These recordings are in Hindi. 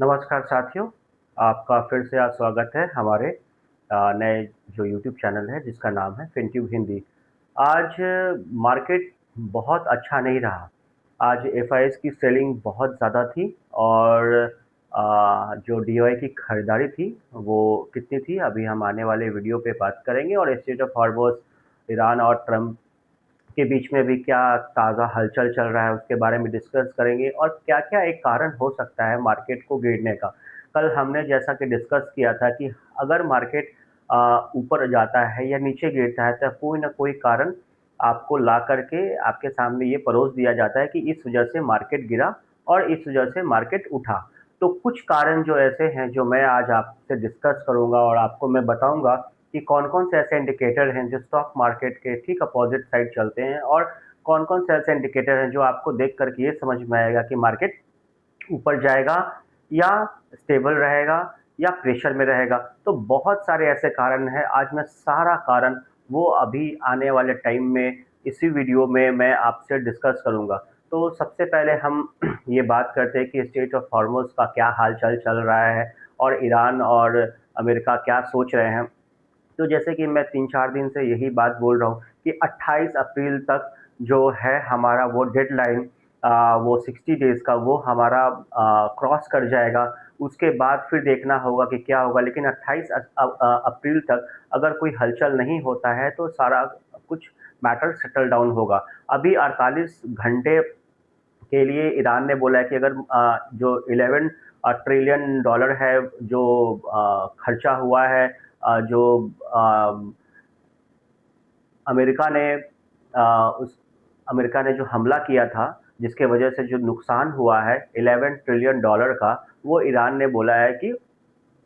नमस्कार साथियों, आपका फिर से आज स्वागत है हमारे नए जो यूट्यूब चैनल है जिसका नाम है फिनट्यूब हिंदी। आज मार्केट बहुत अच्छा नहीं रहा। आज एफआईएस की सेलिंग बहुत ज़्यादा थी और जो डीओआई की खरीदारी थी वो कितनी थी अभी हम आने वाले वीडियो पे बात करेंगे और स्टेट ऑफ हॉर्मोज़, ईरान और ट्रंप के बीच में भी क्या ताज़ा हलचल चल रहा है उसके बारे में डिस्कस करेंगे और क्या-क्या एक कारण हो सकता है मार्केट को गिरने का। कल हमने जैसा कि डिस्कस किया था कि अगर मार्केट ऊपर जाता है या नीचे गिरता है तो कोई न कोई कारण आपको ला कर के आपके सामने ये परोस दिया जाता है कि इस वजह से मार्केट गिरा और इस वजह से मार्केट उठा। तो कुछ कारण जो ऐसे हैं जो मैं आज आपसे डिस्कस करूँगा और आपको मैं बताऊँगा कि कौन-कौन से ऐसे इंडिकेटर हैं जो स्टॉक मार्केट के ठीक अपोज़िट साइड चलते हैं और कौन-कौन से ऐसे इंडिकेटर हैं जो आपको देख कर के ये समझ में आएगा कि मार्केट ऊपर जाएगा या स्टेबल रहेगा या प्रेशर में रहेगा। तो बहुत सारे ऐसे कारण हैं, आज मैं सारा कारण वो अभी आने वाले टाइम में इसी वीडियो में मैं आपसे डिस्कस करूँगा। तो सबसे पहले हम ये बात करते हैं कि स्ट्रेट ऑफ हॉर्मुज़ का क्या हाल-चाल चल रहा है और ईरान और अमेरिका क्या सोच रहे हैं। तो जैसे कि मैं 3-4 दिन से यही बात बोल रहा हूँ कि 28 अप्रैल तक जो है हमारा वो डेडलाइन वो 60 डेज़ का वो हमारा क्रॉस कर जाएगा। उसके बाद फिर देखना होगा कि क्या होगा, लेकिन 28 अप्रैल तक अगर कोई हलचल नहीं होता है तो सारा कुछ मैटर सेटल डाउन होगा। अभी 48 घंटे के लिए ईरान ने बोला है कि अगर जो 11 ट्रिलियन डॉलर है जो खर्चा हुआ है जो अ, अमेरिका ने उस अमेरिका ने जो हमला किया था, जिसके वजह से जो नुकसान हुआ है 11 ट्रिलियन डॉलर का, वो ईरान ने बोला है कि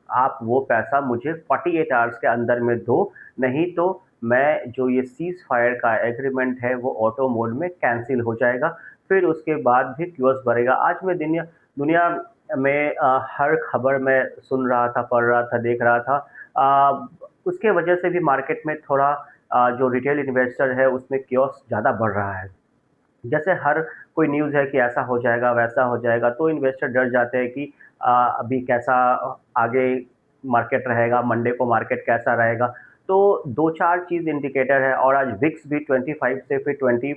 आप वो पैसा मुझे 48 आवर्स के अंदर में दो, नहीं तो मैं जो ये सीज़ फायर का एग्रीमेंट है वो ऑटो मोड में कैंसल हो जाएगा। फिर उसके बाद भी क्यूओस बढ़ेगा। आज मैं दुनिया दुनिया में हर खबर मैं सुन रहा था, पढ़ रहा था, देख रहा था। उसके वजह से भी मार्केट में थोड़ा जो रिटेल इन्वेस्टर है उसमें क्यूओस ज़्यादा बढ़ रहा है। जैसे हर कोई न्यूज़ है कि ऐसा हो जाएगा, वैसा हो जाएगा, तो इन्वेस्टर डर जाते हैं कि अभी कैसा आगे मार्केट रहेगा, मंडे को मार्केट कैसा रहेगा। तो 2-4 चीज़ इंडिकेटर है और आज विक्स भी 25 से फिर 20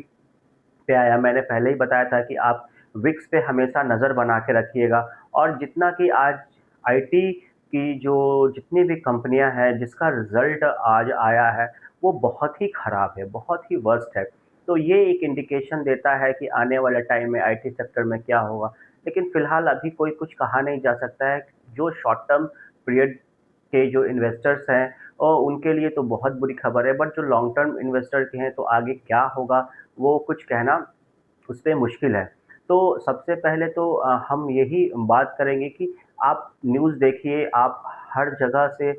पे आया। मैंने पहले ही बताया था कि आप विक्स पे हमेशा नज़र बना के रखिएगा और जितना कि आज आईटी की जो जितनी भी कंपनियां हैं जिसका रिज़ल्ट आज आया है, वो बहुत ही ख़राब है, बहुत ही वर्स्ट है। तो ये एक इंडिकेशन देता है कि आने वाले टाइम में आईटी सेक्टर में क्या होगा। लेकिन फ़िलहाल अभी कोई कुछ कहा नहीं जा सकता है। जो शॉर्ट टर्म पीरियड के जो इन्वेस्टर्स हैं और उनके लिए तो बहुत बुरी खबर है, बट जो लॉन्ग टर्म इन्वेस्टर के हैं तो आगे क्या होगा वो कुछ कहना उस पे मुश्किल है। तो सबसे पहले तो हम यही बात करेंगे कि आप न्यूज़ देखिए, आप हर जगह से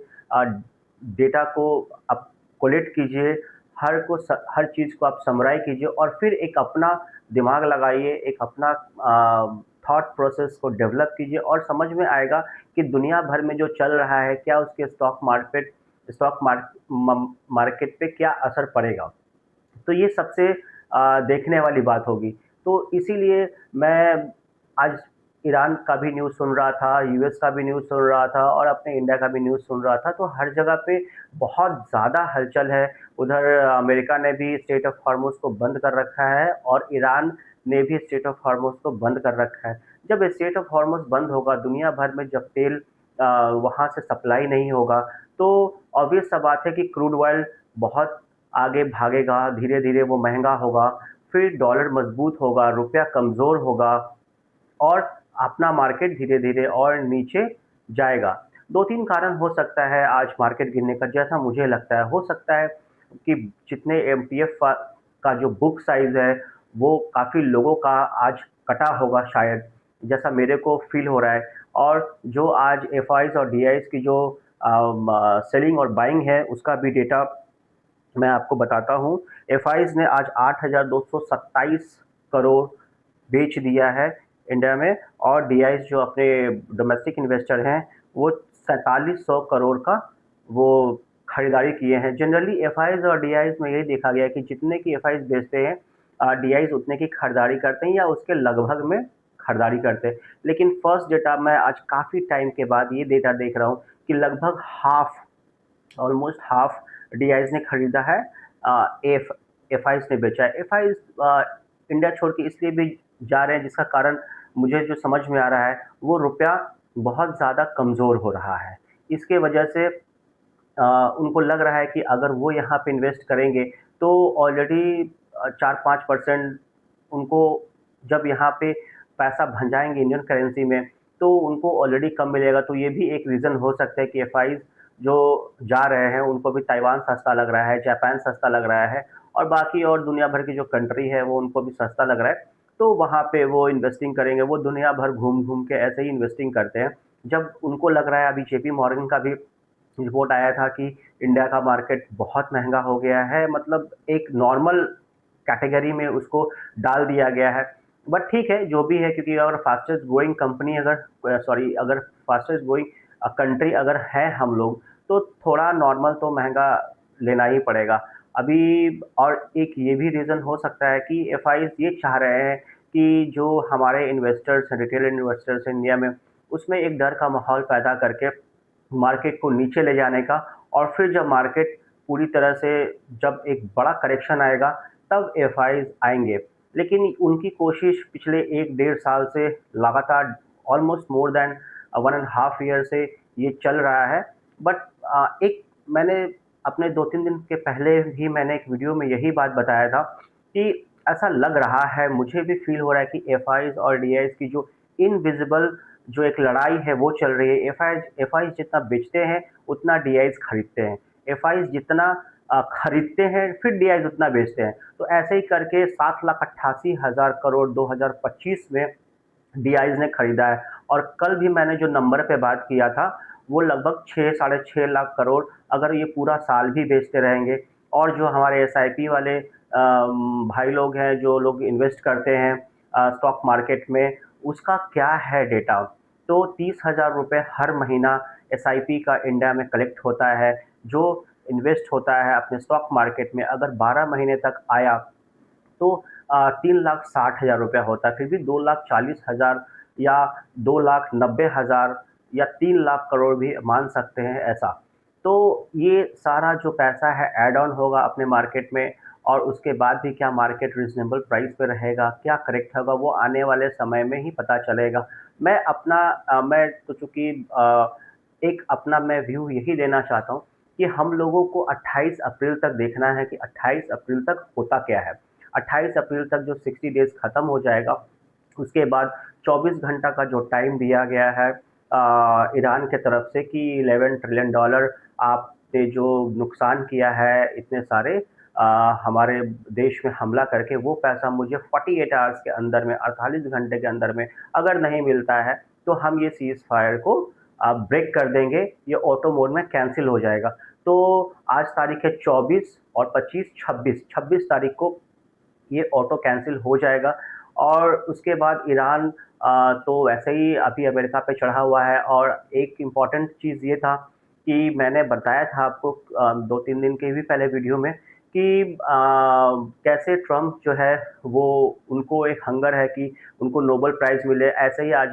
डेटा को आप कोलेक्ट कीजिए, हर चीज़ को आप समराइज़ कीजिए और फिर एक अपना दिमाग लगाइए, एक अपना थॉट प्रोसेस को डेवलप कीजिए और समझ में आएगा कि दुनिया भर में जो चल रहा है, क्या उसके स्टॉक मार्केट पे क्या असर पड़ेगा। तो ये सबसे देखने वाली बात होगी। तो इसीलिए मैं आज ईरान का भी न्यूज़ सुन रहा था, यूएस का भी न्यूज़ सुन रहा था और अपने इंडिया का भी न्यूज़ सुन रहा था, तो हर जगह पे बहुत ज़्यादा हलचल है। उधर अमेरिका ने भी स्ट्रेट ऑफ हॉर्मुज़ को बंद कर रखा है और ईरान ने भी स्ट्रेट ऑफ हॉर्मुज़ को बंद कर रखा है। जब स्ट्रेट ऑफ हॉर्मुज़ बंद होगा, दुनिया भर में जब तेल वहाँ से सप्लाई नहीं होगा, तो ऑब्वियस सा बात है कि क्रूड ऑयल बहुत आगे भागेगा, धीरे-धीरे वो महँगा होगा, फिर डॉलर मज़बूत होगा, रुपया कमज़ोर होगा और अपना मार्केट धीरे-धीरे और नीचे जाएगा। 2-3 कारण हो सकता है आज मार्केट गिरने का, जैसा मुझे लगता है। हो सकता है कि जितने एमटीएफ का जो बुक साइज़ है, वो काफ़ी लोगों का आज कटा होगा शायद, जैसा मेरे को फ़ील हो रहा है और जो आज एफआईज़ और डीआईज़ की जो सेलिंग और बाइंग है, उसका भी डेटा मैं आपको बताता हूँ। एफआईज़ ने आज 8,227 करोड़ बेच दिया है इंडिया में और डीआईज़ जो अपने डोमेस्टिक इन्वेस्टर हैं, वो 4700 करोड़ का वो खरीदारी किए हैं। जनरली एफआईज़ और डीआईज़ में यही देखा गया है कि जितने की एफआईज़ बेचते हैं डीआईज़ उतने की खरीदारी करते हैं या उसके लगभग में खरीदारी करते हैं। लेकिन फर्स्ट डेटा मैं आज काफ़ी टाइम के बाद ये डेटा देख रहा हूँ कि लगभग हाफ, ऑलमोस्ट हाफ डीआईज़ ने खरीदा है, एफ एफआईज़ ने बेचा है। एफआईज़ इंडिया छोड़ के इसलिए भी जा रहे हैं जिसका कारण मुझे जो समझ में आ रहा है, वो रुपया बहुत ज़्यादा कमज़ोर हो रहा है। इसके वजह से उनको लग रहा है कि अगर वो यहाँ पे इन्वेस्ट करेंगे तो ऑलरेडी 4-5% उनको जब यहाँ पे पैसा भंजाएँगे इंडियन करेंसी में, तो उनको ऑलरेडी कम मिलेगा। तो ये भी एक रीज़न हो सकता है कि एफआईज़ जो जा रहे हैं, उनको भी ताइवान सस्ता लग रहा है, जापान सस्ता लग रहा है और बाकी और दुनिया भर की जो कंट्री है, वो उनको भी सस्ता लग रहा है। तो वहाँ पे वो इन्वेस्टिंग करेंगे। वो दुनिया भर घूम-घूम के ऐसे ही इन्वेस्टिंग करते हैं। जब उनको लग रहा है, अभी जेपी मॉर्गन का भी रिपोर्ट आया था कि इंडिया का मार्केट बहुत महँगा हो गया है, मतलब एक नॉर्मल कैटेगरी में उसको डाल दिया गया है। बट ठीक है, जो भी है, क्योंकि अगर फास्टेस्ट ग्रोइंग कंपनी अगर फास्टेस्ट ग्रोइंग कंट्री अगर है हम लोग, तो थोड़ा नॉर्मल तो महँगा लेना ही पड़ेगा। अभी और एक ये भी रीज़न हो सकता है कि एफआईज़ ये चाह रहे हैं कि जो हमारे इन्वेस्टर्स हैं, रिटेल इन्वेस्टर्स हैं इंडिया में, उसमें एक डर का माहौल पैदा करके मार्केट को नीचे ले जाने का, और फिर जब मार्केट पूरी तरह से, जब एक बड़ा करेक्शन आएगा, तब एफआईज़ आएँगे। लेकिन उनकी कोशिश पिछले 1 डेढ़ साल से लगातार almost more than 1 and half year से ये चल रहा है। बट एक मैंने अपने 2-3 दिन के पहले भी मैंने एक वीडियो में यही बात बताया था कि ऐसा लग रहा है, मुझे भी फ़ील हो रहा है कि एफआईज़ और डीआईज़ की जो इनविजिबल जो एक लड़ाई है वो चल रही है। एफआईज़ जितना बेचते हैं, उतना डीआईज़ खरीदते हैं। एफआईज़ जितना खरीदते हैं, फिर डीआईज़ उतना बेचते हैं। तो ऐसे ही करके 7,88,000 करोड़ 2025 में डीआईज़ ने खरीदा है। और कल भी मैंने जो नंबर पे बात किया था, वो लगभग 6 साढ़े 6 लाख करोड़, अगर ये पूरा साल भी बेचते रहेंगे। और जो हमारे एसआईपी वाले भाई लोग हैं, जो लोग इन्वेस्ट करते हैं स्टॉक मार्केट में, उसका क्या है डेटा? तो 30,000 रुपए हर महीना एसआईपी का इंडिया में कलेक्ट होता है, जो इन्वेस्ट होता है अपने स्टॉक मार्केट में। अगर 12 महीने तक आया तो 3,60,000 रुपया होता है। फिर भी 2,40,000 या 2,90,000 या 3 लाख करोड़ भी मान सकते हैं ऐसा। तो ये सारा जो पैसा है ऐड ऑन होगा अपने मार्केट में, और उसके बाद भी क्या मार्केट रीज़नेबल प्राइस पे रहेगा, क्या करेक्ट होगा, वो आने वाले समय में ही पता चलेगा। मैं तो चूँकि एक अपना मैं व्यू यही देना चाहता हूँ कि हम लोगों को 28 अप्रैल तक देखना है कि 28 अप्रैल तक होता क्या है। 28 अप्रैल तक जो 60 डेज़ खत्म हो जाएगा, उसके बाद 24 घंटा का जो टाइम दिया गया है ईरान के तरफ से कि $11 ट्रिलियन आपने जो नुकसान किया है इतने सारे हमारे देश में हमला करके, वो पैसा मुझे 48 आवर्स के अंदर में, 48 घंटे के अंदर में अगर नहीं मिलता है, तो हम ये सीज़ फायर को ब्रेक कर देंगे, ये ऑटो मोड में कैंसल हो जाएगा। तो आज तारीख है 24 और 25, 26 तारीख को ये ऑटो कैंसिल हो जाएगा। और उसके बाद ईरान तो वैसे ही अभी अमेरिका पे चढ़ा हुआ है। और एक इम्पॉर्टेंट चीज़ ये था कि मैंने बताया था आपको 2-3 दिन के भी पहले वीडियो में कि कैसे ट्रम्प जो है, वो उनको एक हंगर है कि उनको नोबेल प्राइज़ मिले। ऐसे ही आज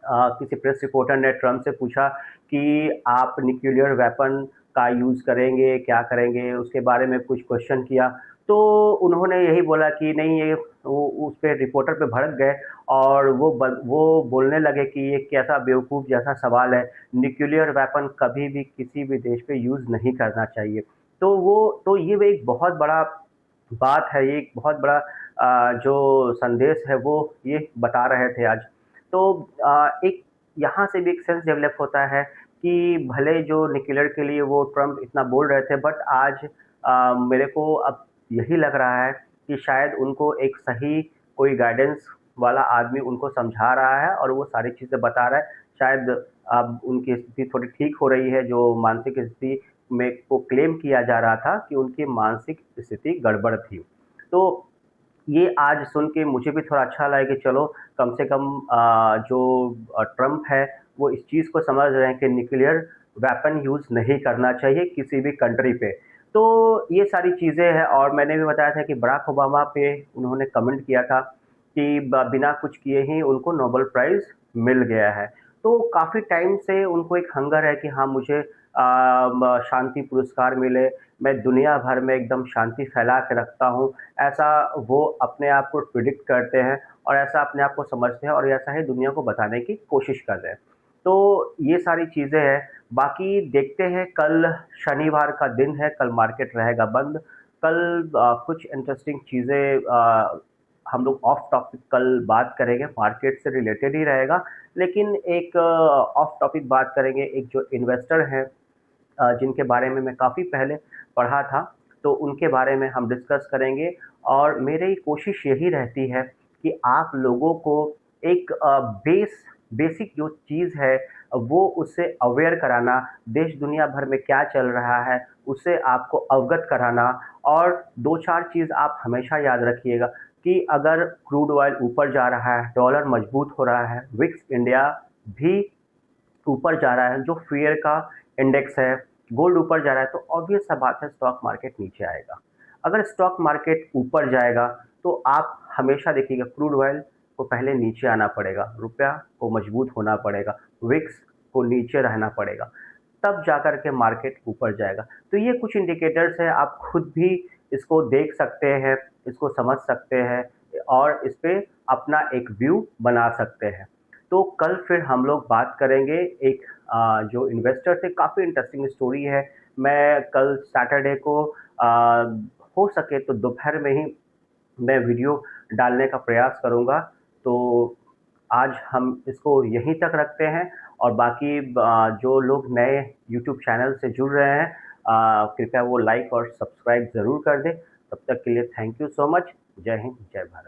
किसी प्रेस रिपोर्टर ने ट्रम्प से पूछा कि आप न्यूक्लियर वेपन का यूज़ करेंगे, क्या करेंगे? उसके बारे में कुछ क्वेश्चन किया, तो उन्होंने यही बोला कि नहीं, ये वो उस पे रिपोर्टर पे भड़क गए और वो बोलने लगे कि ये कैसा बेवकूफ़ जैसा सवाल है, न्यूक्लियर वेपन कभी भी किसी भी देश पे यूज़ नहीं करना चाहिए। तो ये भी एक बहुत बड़ा बात है, ये एक बहुत बड़ा जो संदेश है, वो ये बता रहे थे आज। तो एक यहाँ से भी एक सेंस डेवलप होता है कि भले जो न्यूक्लियर के लिए वो ट्रम्प इतना बोल रहे थे, बट आज मेरे को अब यही लग रहा है कि शायद उनको एक सही कोई गाइडेंस वाला आदमी उनको समझा रहा है और वो सारी चीज़ें बता रहा है। शायद अब उनकी स्थिति थोड़ी ठीक हो रही है, जो मानसिक स्थिति में को क्लेम किया जा रहा था कि उनकी मानसिक स्थिति गड़बड़ थी। तो ये आज सुन के मुझे भी थोड़ा अच्छा लगा कि चलो, कम से कम जो ट्रम्प है, वो इस चीज़ को समझ रहे हैं कि न्यूक्लियर वेपन यूज़ नहीं करना चाहिए किसी भी कंट्री पे। तो ये सारी चीज़ें हैं। और मैंने भी बताया था कि बराक ओबामा पे उन्होंने कमेंट किया था कि बिना कुछ किए ही उनको नोबेल प्राइज़ मिल गया है। तो काफ़ी टाइम से उनको एक हंगर है कि हाँ, मुझे शांति पुरस्कार मिले, मैं दुनिया भर में एकदम शांति फैला के रखता हूँ, ऐसा वो अपने आप को प्रिडिक्ट करते हैं और ऐसा अपने आप को समझते हैं और ऐसा ही दुनिया को बताने की कोशिश कर रहे हैं। तो ये सारी चीज़ें हैं, बाकी देखते हैं कल शनिवार का दिन है, कल मार्केट रहेगा बंद। कल कुछ इंटरेस्टिंग चीज़ें हम लोग ऑफ टॉपिक कल बात करेंगे, मार्केट से रिलेटेड ही रहेगा, लेकिन एक ऑफ टॉपिक बात करेंगे, एक जो इन्वेस्टर हैं जिनके बारे में मैं काफ़ी पहले पढ़ा था, तो उनके बारे में हम डिस्कस करेंगे और मेरी कोशिश यही रहती है कि आप लोगों को एक बेसिक जो चीज़ है, वो उससे अवेयर कराना, देश दुनिया भर में क्या चल रहा है, उससे आपको अवगत कराना और 2-4 चीज़ आप हमेशा याद रखिएगा कि अगर क्रूड ऑयल ऊपर जा रहा है, डॉलर मजबूत हो रहा है, विक्स इंडिया भी ऊपर जा रहा है, जो फ़ियर का इंडेक्स है, गोल्ड ऊपर जा रहा है, तो ऑब्वियस सा बात है स्टॉक मार्केट नीचे आएगा। अगर स्टॉक मार्केट ऊपर जाएगा, तो आप हमेशा देखिएगा क्रूड ऑयल को पहले नीचे आना पड़ेगा, रुपया को मजबूत होना पड़ेगा, विक्स को नीचे रहना पड़ेगा, तब जाकर के मार्केट ऊपर जाएगा। तो ये कुछ इंडिकेटर्स हैं, आप खुद भी इसको देख सकते हैं, इसको समझ सकते हैं और इस पे अपना एक व्यू बना सकते हैं। तो कल फिर हम लोग बात करेंगे एक जो इन्वेस्टर थे, काफ़ी इंटरेस्टिंग स्टोरी है। मैं कल सैटरडे को हो सके तो दोपहर में ही मैं वीडियो डालने का प्रयास करूँगा। तो आज हम इसको यहीं तक रखते हैं और बाकी जो लोग नए यूट्यूब चैनल से जुड़ रहे हैं, कृपया वो लाइक और सब्सक्राइब ज़रूर कर दें। तब तक के लिए थैंक यू सो मच। जय हिंद, जय भारत।